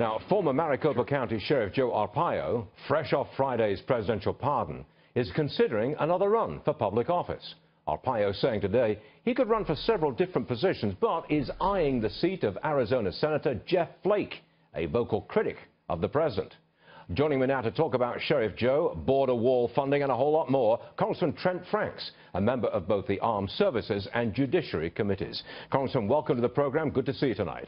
Now, former Maricopa County Sheriff Joe Arpaio, fresh off Friday's presidential pardon, is considering another run for public office. Arpaio saying today he could run for several different positions, but is eyeing the seat of Arizona Senator Jeff Flake, a vocal critic of the president. Joining me now to talk about Sheriff Joe, border wall funding, and a whole lot more, Congressman Trent Franks, a member of both the Armed Services and Judiciary Committees. Congressman, welcome to the program. Good to see you tonight.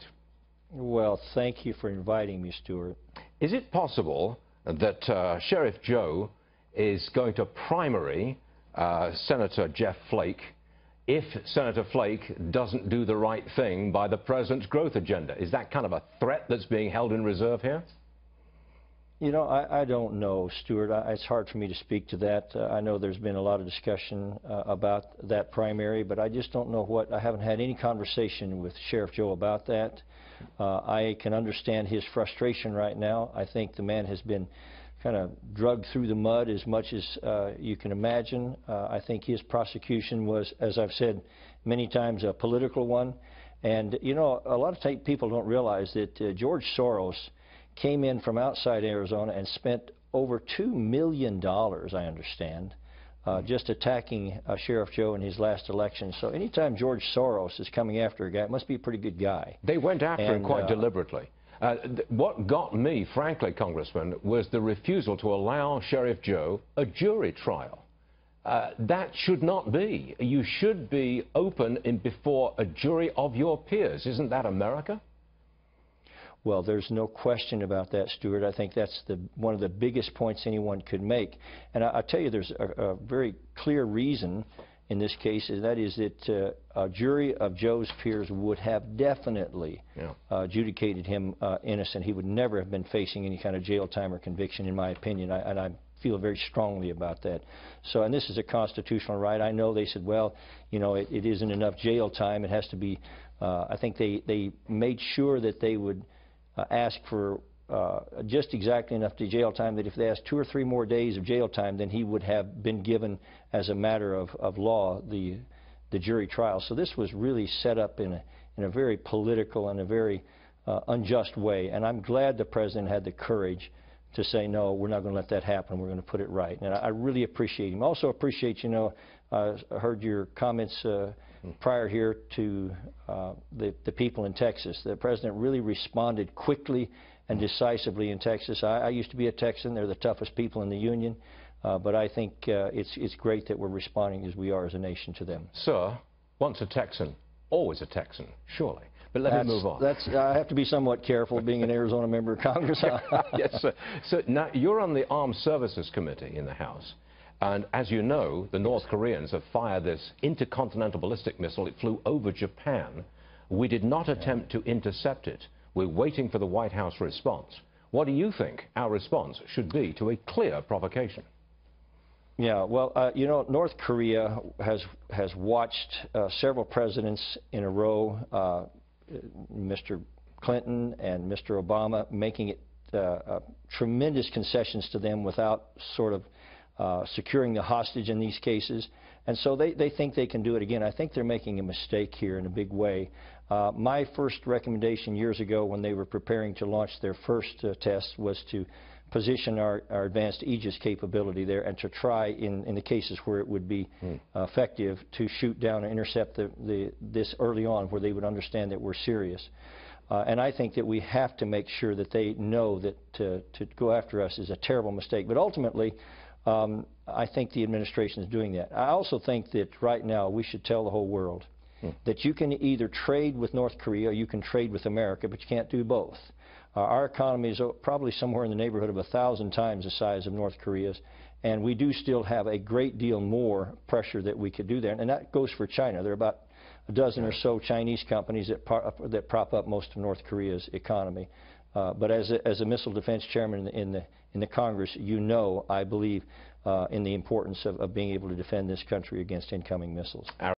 Well, thank you for inviting me, Stuart. Is it possible that Sheriff Joe is going to primary Senator Jeff Flake if Senator Flake doesn't do the right thing by the president's growth agenda? Is that kind of a threat that's being held in reserve here? You know, I don't know, Stuart. It's hard for me to speak to that. I know there's been a lot of discussion about that primary, but I just don't know what. I haven't had any conversation with Sheriff Joe about that. I can understand his frustration right now. I think the man has been kind of dragged through the mud as much as you can imagine. I think his prosecution was, as I've said many times, a political one. And, you know, a lot of people don't realize that George Soros came in from outside Arizona and spent over $2 million, I understand, just attacking Sheriff Joe in his last election. So anytime George Soros is coming after a guy, it must be a pretty good guy. They went after him quite deliberately. What got me, frankly, Congressman, was the refusal to allow Sheriff Joe a jury trial. That should not be. You should be open before a jury of your peers. Isn't that America? Well, there's no question about that, Stuart. I think that's one of the biggest points anyone could make. And I tell you, there's a very clear reason in this case, and that is that a jury of Joe's peers would have definitely adjudicated him innocent. He would never have been facing any kind of jail time or conviction, in my opinion, and I feel very strongly about that. So, and this is a constitutional right. I know they said, well, you know, it isn't enough jail time. It has to be, I think they made sure that they would ask for just exactly enough to jail time that if they asked 2 or 3 more days of jail time, then he would have been given as a matter of law the jury trial. So this was really set up in a very political and a very unjust way. And I'm glad the president had the courage to say, no, we're not going to let that happen. We're going to put it right. And I really appreciate him. Also appreciate, you know, I heard your comments prior here to the people in Texas. The president really responded quickly and decisively in Texas. I used to be a Texan. They're the toughest people in the union. But I think it's great that we're responding as we are as a nation to them. Sir, once a Texan, always a Texan, surely. But let me move on. I have to be somewhat careful being an Arizona member of Congress. Yes, sir. So now you're on the Armed Services Committee in the House. And as you know, the North Koreans have fired this intercontinental ballistic missile. It flew over Japan. We did not attempt to intercept it. We're waiting for the White House response. What do you think our response should be to a clear provocation? Yeah, well, you know, North Korea has watched several presidents in a row, Mr. Clinton and Mr. Obama, making it tremendous concessions to them without sort of securing the hostage in these cases. And so they think they can do it again. I think they're making a mistake here in a big way. My first recommendation years ago when they were preparing to launch their first test was to position our advanced Aegis capability there and to try, in the cases where it would be effective, to shoot down and intercept this early on where they would understand that we're serious. And I think that we have to make sure that they know that to go after us is a terrible mistake. But ultimately, I think the administration is doing that. I also think that right now we should tell the whole world that you can either trade with North Korea or you can trade with America, but you can't do both. Our economy is probably somewhere in the neighborhood of 1,000 times the size of North Korea's, and we do still have a great deal more pressure that we could do there, and that goes for China. There are about a dozen or so Chinese companies that prop up most of North Korea's economy. But as a missile defense chairman in the Congress, you know I believe in the importance of being able to defend this country against incoming missiles.